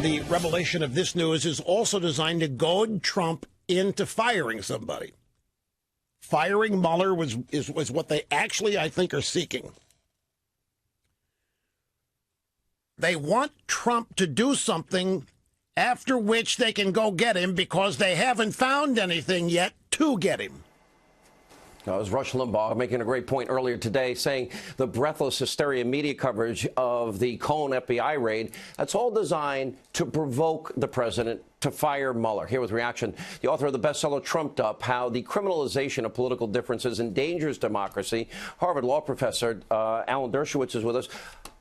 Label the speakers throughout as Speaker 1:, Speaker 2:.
Speaker 1: The revelation of this news is also designed to goad Trump into firing somebody. Firing Mueller was what they actually, I think, are seeking. They want Trump to do something after which they can go get him because they haven't found anything yet to get him.
Speaker 2: That was Rush Limbaugh making a great point earlier today, saying the breathless hysteria media coverage of the Cohen FBI raid, that's all designed to provoke the president to fire Mueller. Here with reaction, the author of the bestseller Trumped Up, How the Criminalization of Political Differences Endangers Democracy. Harvard Law professor Alan Dershowitz is with us.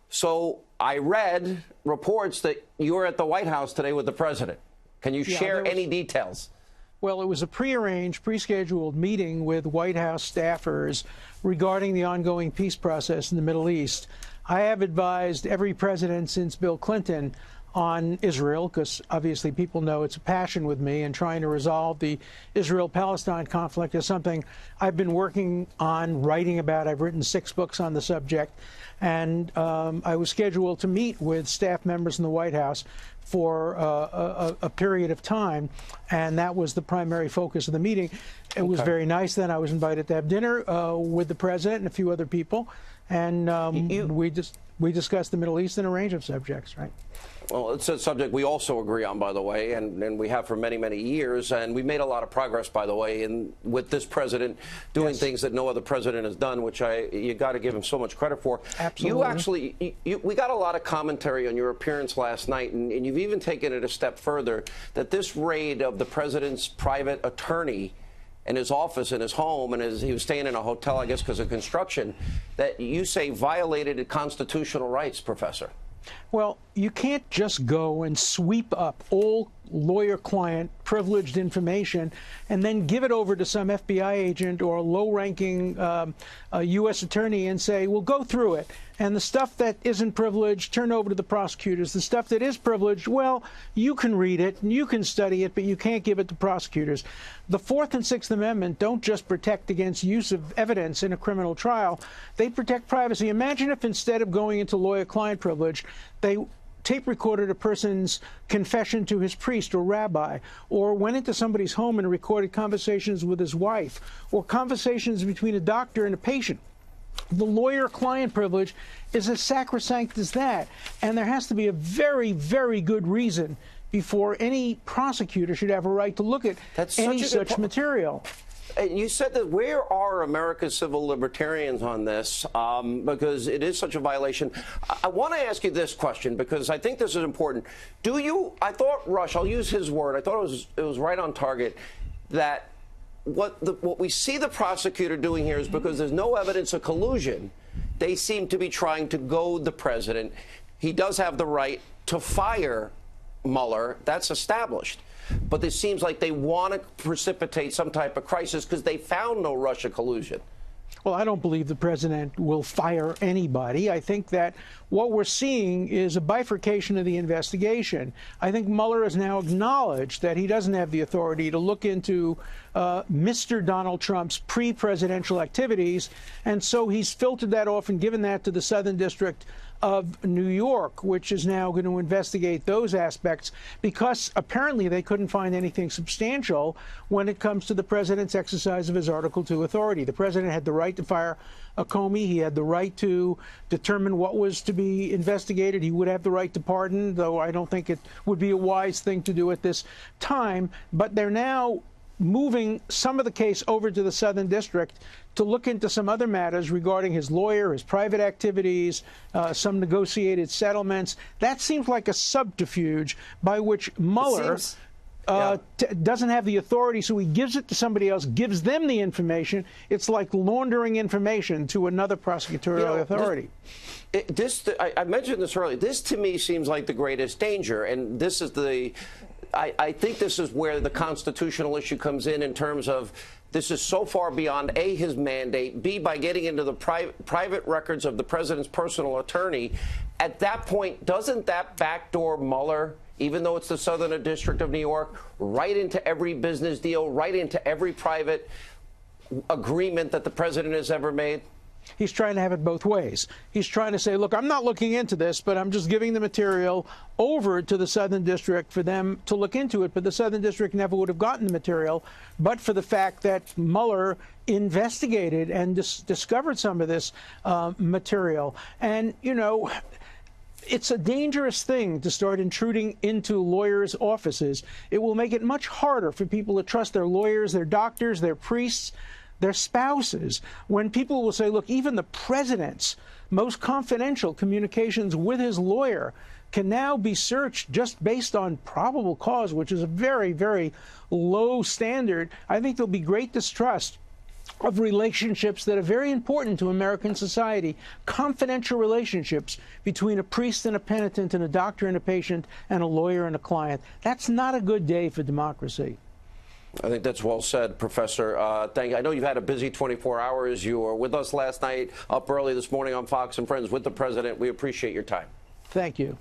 Speaker 2: So I read reports that you were at the White House today with the president. Can you share any details?
Speaker 3: Well, it was a prearranged, pre-scheduled meeting with White House staffers regarding the ongoing peace process in the Middle East. I have advised every president since Bill Clinton on Israel, because obviously people know it's a passion with me, and trying to resolve the Israel-Palestine conflict is something I've been working on, writing about. I've written 6 books on the subject, and I was scheduled to meet with staff members in the White House for a period of time, and that was the primary focus of the meeting. It was very nice. Then I was invited to have dinner with the president and a few other people, and we discussed the Middle East and a range of subjects, right?
Speaker 2: Well, it's a subject we also agree on, by the way, and we have for many, many years. And we made a lot of progress, by the way, with this president doing things that no other president has done, which you got to give him so much credit for.
Speaker 3: Absolutely.
Speaker 2: You actually, we got a lot of commentary on your appearance last night, and you've even taken it a step further, that this raid of the president's private attorney in his office, in his home, and as he was staying in a hotel, I guess, because of construction, that you say violated constitutional rights, Professor.
Speaker 3: Well, you can't just go and sweep up all lawyer-client privileged information and then give it over to some FBI agent or a low-ranking U.S. attorney and say, well, go through it. And the stuff that isn't privileged, turn over to the prosecutors. The stuff that is privileged, well, you can read it and you can study it, but you can't give it to prosecutors. The Fourth and Sixth Amendment don't just protect against use of evidence in a criminal trial. They protect privacy. Imagine if instead of going into lawyer-client privilege, they tape recorded a person's confession to his priest or rabbi, or went into somebody's home and recorded conversations with his wife, or conversations between a doctor and a patient. The lawyer-client privilege is as sacrosanct as that, and there has to be a very, very good reason before any prosecutor should have a right to look at any such material.
Speaker 2: You said that where are America's civil libertarians on this? Because it is such a violation. I want to ask you this question because I think this is important. Do you? I thought Rush. I'll use his word. I thought it was right on target that what we see the prosecutor doing here is because there's no evidence of collusion. They seem to be trying to goad the president. He does have the right to fire Mueller. That's established. But it seems like they want to precipitate some type of crisis because they found no Russia collusion.
Speaker 3: Well, I don't believe the president will fire anybody. I think that what we're seeing is a bifurcation of the investigation. I think Mueller has now acknowledged that he doesn't have the authority to look into Mr. Donald Trump's pre-presidential activities, and so he's filtered that off and given that to the Southern District of New York, which is now going to investigate those aspects because apparently they couldn't find anything substantial when it comes to the president's exercise of his Article II authority. The president had the right to fire Comey. He had the right to determine what was to be investigated. He would have the right to pardon, though I don't think it would be a wise thing to do at this time. But they're now moving some of the case over to the Southern District to look into some other matters regarding his lawyer, his private activities, some negotiated settlements. That seems like a subterfuge by which Mueller doesn't have the authority, so he gives it to somebody else, gives them the information. It's like laundering information to another prosecutorial authority.
Speaker 2: I mentioned this earlier. This, to me, seems like the greatest danger, and this is I think this is where the constitutional issue comes in terms of this is so far beyond, A, his mandate, B, by getting into the private records of the president's personal attorney. At that point, doesn't that backdoor Mueller, even though it's the Southern District of New York, right into every business deal, right into every private agreement that the president has ever made?
Speaker 3: He's trying to have it both ways. He's trying to say, look, I'm not looking into this, but I'm just giving the material over to the Southern District for them to look into it. But the Southern District never would have gotten the material but for the fact that Mueller investigated and discovered some of this material. And, you know, it's a dangerous thing to start intruding into lawyers' offices. It will make it much harder for people to trust their lawyers, their doctors, their priests, their spouses, when people will say, look, even the president's most confidential communications with his lawyer can now be searched just based on probable cause, which is a very, very low standard. I think there'll be great distrust of relationships that are very important to American society, confidential relationships between a priest and a penitent and a doctor and a patient and a lawyer and a client. That's not a good day for democracy.
Speaker 2: I think that's well said, Professor. Thank you. I know you've had a busy 24 hours. You were with us last night, up early this morning on Fox and Friends with the president. We appreciate your time.
Speaker 3: Thank you.